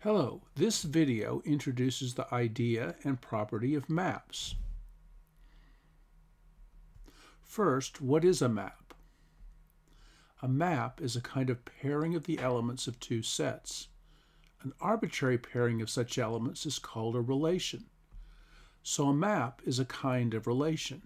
Hello, this video introduces the idea and property of maps. First, what is a map? A map is a kind of pairing of the elements of two sets. An arbitrary pairing of such elements is called a relation. So a map is a kind of relation.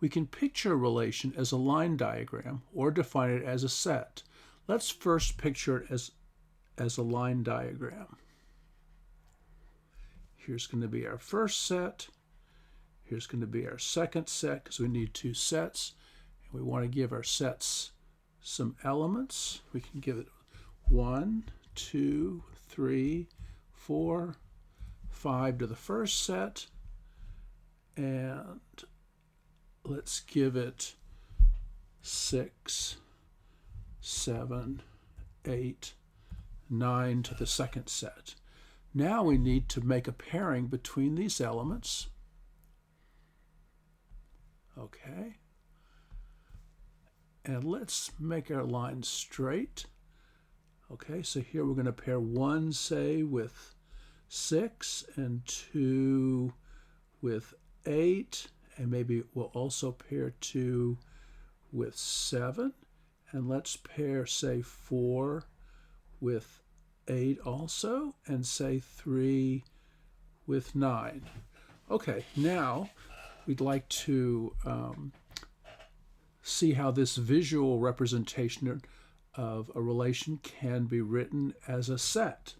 We can picture a relation as a line diagram or define it as a set. Let's first picture it as a line diagram. Here's going to be our first set. Here's going to be our second set because we need two sets. And we want to give our sets some elements. We can give it 1, 2, 3, 4, 5 to the first set. And let's give it 6, 7, 8, 9 to the second set. Now we need to make a pairing between these elements. Okay. And let's make our line straight. Okay, so here we're going to pair 1, say, with 6 and 2 with 8. And maybe we'll also pair 2 with 7. And let's pair, say, 4 with 8 also, and say 3 with 9. Okay, now we'd like to see how this visual representation of a relation can be written as a set.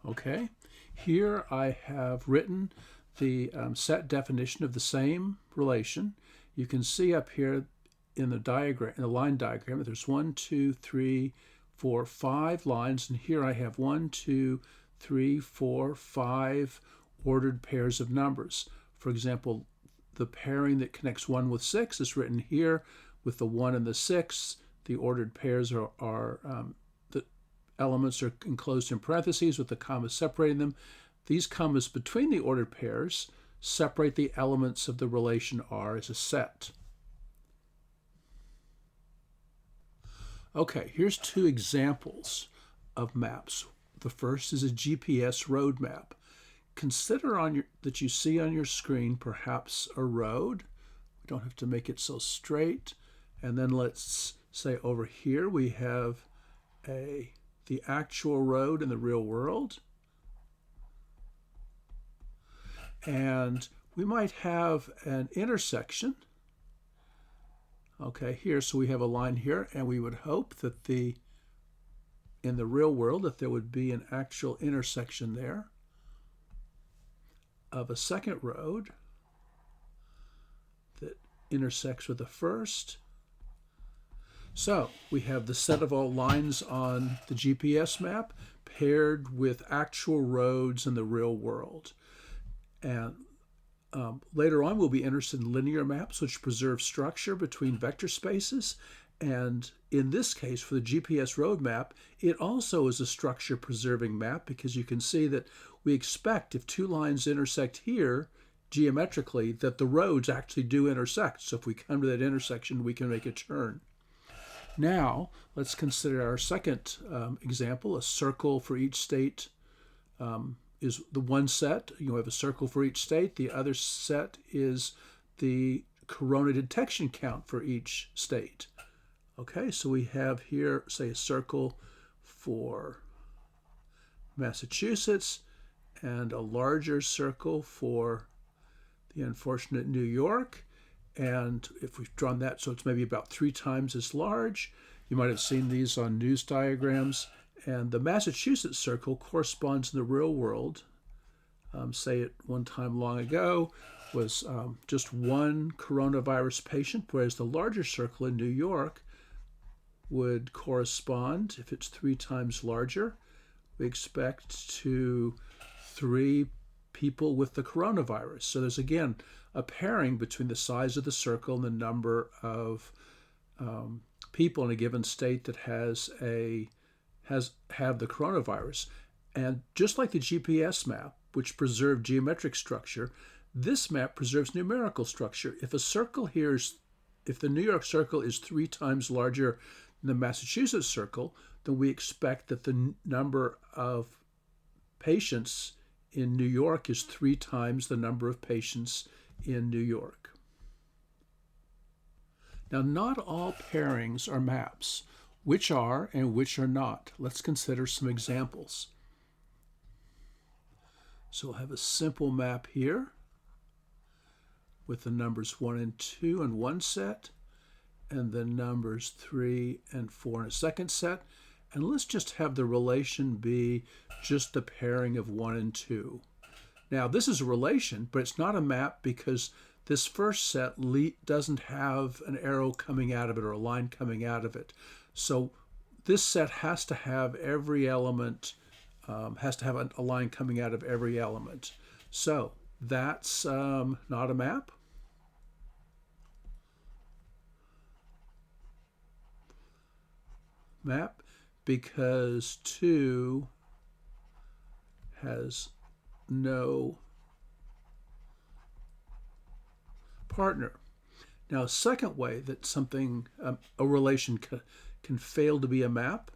Okay, here I have written the set definition of the same relation. You can see up here in the diagram, in the line diagram, that there's 1, 2, 3, 4, 5 lines, and here I have 1, 2, 3, 4, 5 ordered pairs of numbers. For example, the pairing that connects 1 with 6 is written here with the 1 and the 6. The ordered pairs are the elements are enclosed in parentheses with the commas separating them. These commas between the ordered pairs separate the elements of the relation R as a set. Okay, here's two examples of maps. The first is a GPS road map. Consider that you see on your screen perhaps a road. We don't have to make it so straight. And then let's say over here we have the actual road in the real world. And we might have an intersection. Okay, here, so we have a line here, and we would hope that in the real world that there would be an actual intersection there of a second road that intersects with the first. So we have the set of all lines on the GPS map paired with actual roads in the real world. And later on, we'll be interested in linear maps, which preserve structure between vector spaces. And in this case, for the GPS road map, it also is a structure-preserving map because you can see that we expect if two lines intersect here, geometrically, that the roads actually do intersect. So if we come to that intersection, we can make a turn. Now, let's consider our second example, a circle for each state. Is the one set. You have a circle for each state. The other set is the corona detection count for each state. Okay, so we have here, say, a circle for Massachusetts and a larger circle for the unfortunate New York. And if we've drawn that so it's maybe about 3 times as large, you might have seen these on news diagrams. And the Massachusetts circle corresponds in the real world, say at one time long ago, was just one coronavirus patient, whereas the larger circle in New York would correspond, if it's 3 times larger, we expect to 3 people with the coronavirus. So there's, again, a pairing between the size of the circle and the number of people in a given state that have the coronavirus. And just like the GPS map, which preserved geometric structure, this map preserves numerical structure. If the New York circle is 3 times larger in the Massachusetts circle, then we expect that the number of patients in New York is 3 times the number of patients in New York. Now, not all pairings are maps. Which are and which are not? Let's consider some examples. So we'll have a simple map here with the numbers 1 and 2 in one set, and the numbers 3 and 4 in a second set. And let's just have the relation be just the pairing of 1 and 2. Now, this is a relation, but it's not a map because this first set doesn't have an arrow coming out of it or a line coming out of it. So this set has to have every element, has to have a line coming out of every element. So that's not a map. Map because 2 has no partner. Now, a second way that something, a relation can fail to be a map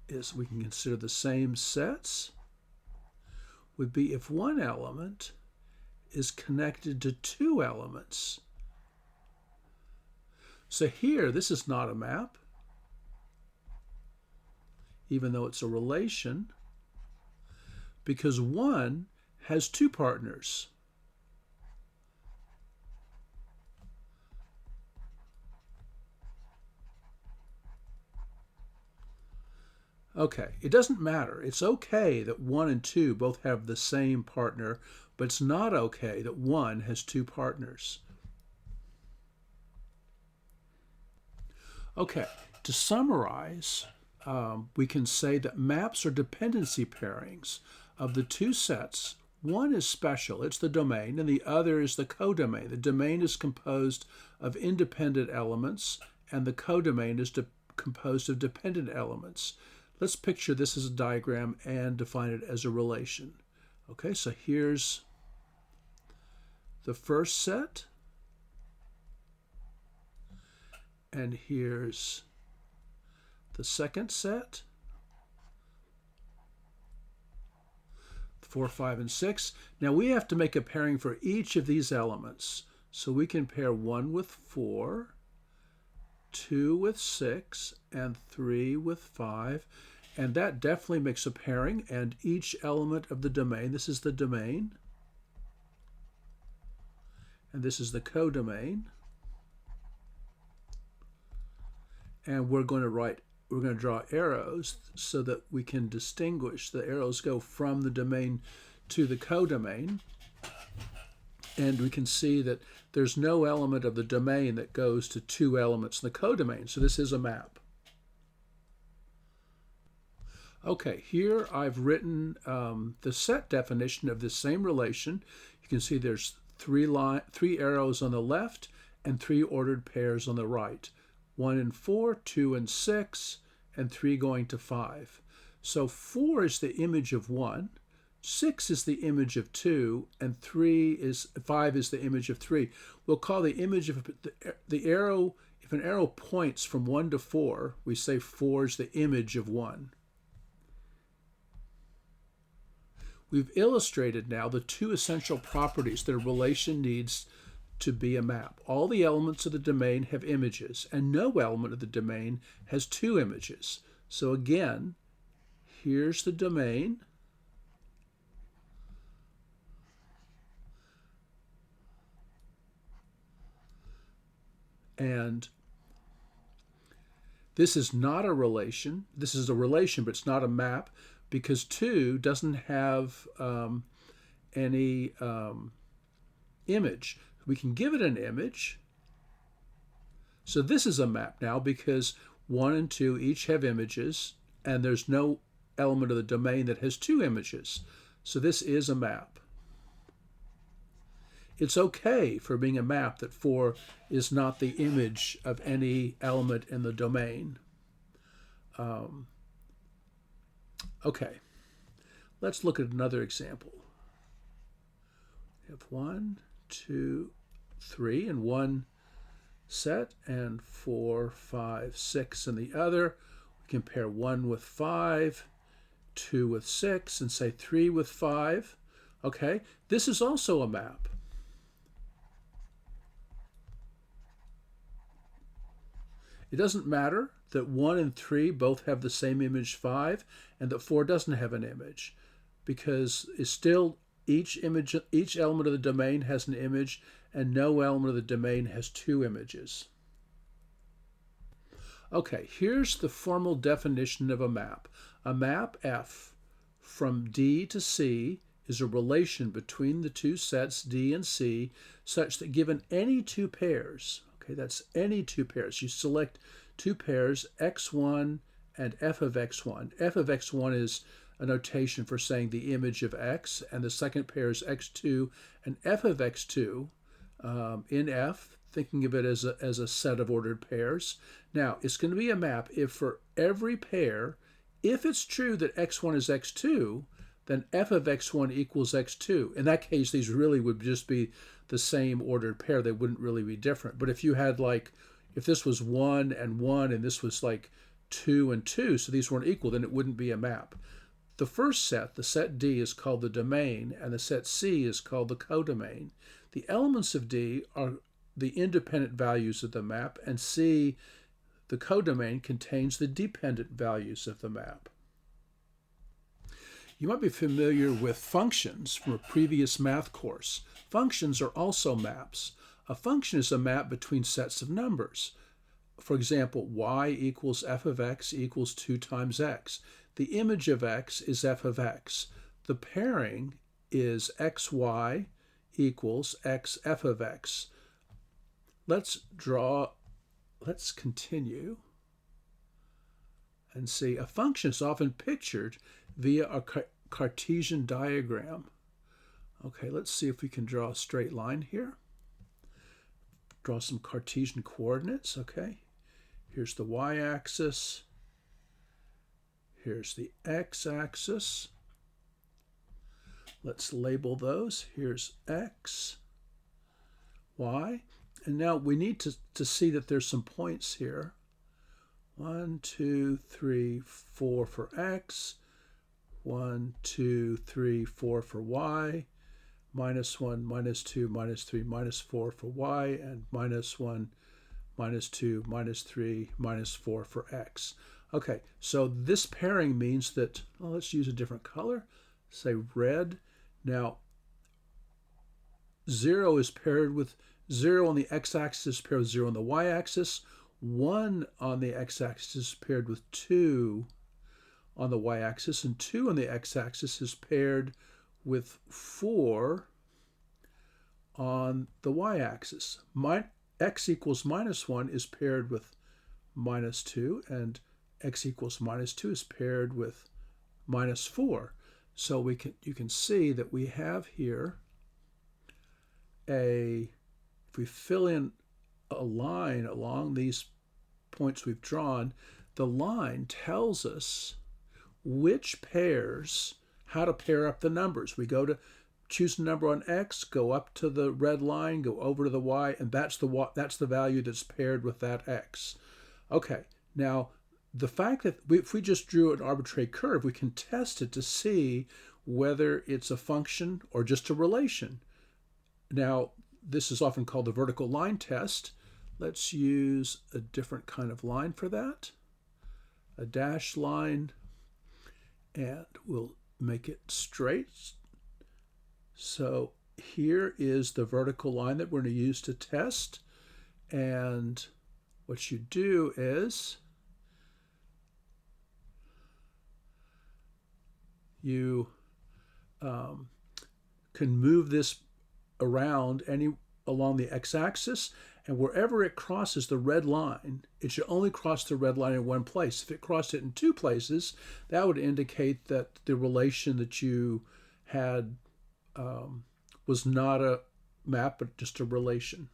is we can consider the same sets would be if one element is connected to 2 elements. So here, this is not a map, even though it's a relation, because 1 has 2 partners. Okay, it doesn't matter. It's okay that 1 and 2 both have the same partner, but it's not okay that 1 has 2 partners. Okay, to summarize, we can say that maps are dependency pairings of the 2 sets. One is special, it's the domain, and the other is the codomain. The domain is composed of independent elements, and the codomain is composed of dependent elements. Let's picture this as a diagram and define it as a relation. Okay, so here's the first set, and here's the second set, 4, 5, and 6. Now we have to make a pairing for each of these elements. So we can pair 1 with 4, 2 with 6, and 3 with 5. And that definitely makes a pairing. And each element of the domain, this is the domain, and this is the codomain. And we're going to draw arrows so that we can distinguish. The arrows go from the domain to the codomain. And we can see that there's no element of the domain that goes to 2 elements in the codomain. So this is a map. Okay, here I've written the set definition of this same relation. You can see there's 3 arrows on the left and 3 ordered pairs on the right. 1 and 4, 2 and 6, and 3 going to 5. So 4 is the image of 1, 6 is the image of 2, and 5 is the image of 3. We'll call the image of the arrow, if an arrow points from 1 to 4, we say 4 is the image of 1. We've illustrated now the 2 essential properties that a relation needs to be a map. All the elements of the domain have images, and no element of the domain has 2 images. So again, here's the domain, and this is not a relation. This is a relation, but it's not a map, because 2 doesn't have any image. We can give it an image. So this is a map now because 1 and 2 each have images, and there's no element of the domain that has 2 images. So this is a map. It's okay for being a map that 4 is not the image of any element in the domain. Okay, let's look at another example. We have 1, 2, 3, and 1 set, and 4, 5, 6 in the other. We compare 1 with 5, 2 with 6, and say 3 with 5. Okay, this is also a map. It doesn't matter that 1 and 3 both have the same image 5 and that 4 doesn't have an image, because it's still each element of the domain has an image and no element of the domain has two images. Okay, here's the formal definition of a map. A map F from D to C is a relation between the two sets D and C such that given any two pairs, okay, that's any two pairs, you select two pairs, x1 and f of x1. F of x1 is a notation for saying the image of x, and the second pair is x2 and f of x2 in F, thinking of it as a set of ordered pairs. Now, it's going to be a map if for every pair, if it's true that x1 is x2, then f of x1 equals x2. In that case, these really would just be the same ordered pair. They wouldn't really be different. But if you had if this was 1 and 1 and this was 2 and 2, so these weren't equal, then it wouldn't be a map. The first set, the set D, is called the domain, and the set C is called the codomain. The elements of D are the independent values of the map, and C, the codomain, contains the dependent values of the map. You might be familiar with functions from a previous math course. Functions are also maps. A function is a map between sets of numbers. For example, y equals f of x equals 2 times x. The image of x is f of x. The pairing is xy equals x f of x. Let's continue and see. A function is often pictured via a Cartesian diagram. Okay, let's see if we can draw a straight line here. Draw some Cartesian coordinates, okay? Here's the y-axis. Here's the x-axis. Let's label those. Here's x, y. And now we need to see that there's some points here. 1, 2, 3, 4 for x. 1, 2, 3, 4 for y. -1, -2, -3, -4 for y. And -1, -2, -3, -4 for x. Okay, so this pairing means that, well, let's use a different color, say red. Now, 0 is paired with 0 on the x-axis is paired with 0 on the y-axis. 1 on the x-axis is paired with 2 on the y-axis, and 2 on the x-axis is paired with 4 on the y-axis. X equals -1 is paired with -2, and x equals -2 is paired with -4. So you can see that we have here if we fill in a line along these points we've drawn, the line tells us which pairs, how to pair up the numbers. We go to choose a number on x, go up to the red line, go over to the y, and that's the value that's paired with that x. Okay, now the fact that if we just drew an arbitrary curve, we can test it to see whether it's a function or just a relation. Now, this is often called the vertical line test. Let's use a different kind of line for that, a dashed line, and we'll make it straight. So here is the vertical line that we're going to use to test. And what you do is you can move this around along the x-axis, and wherever it crosses the red line, it should only cross the red line in one place. If it crossed it in two places, that would indicate that the relation that you had was not a map, but just a relation.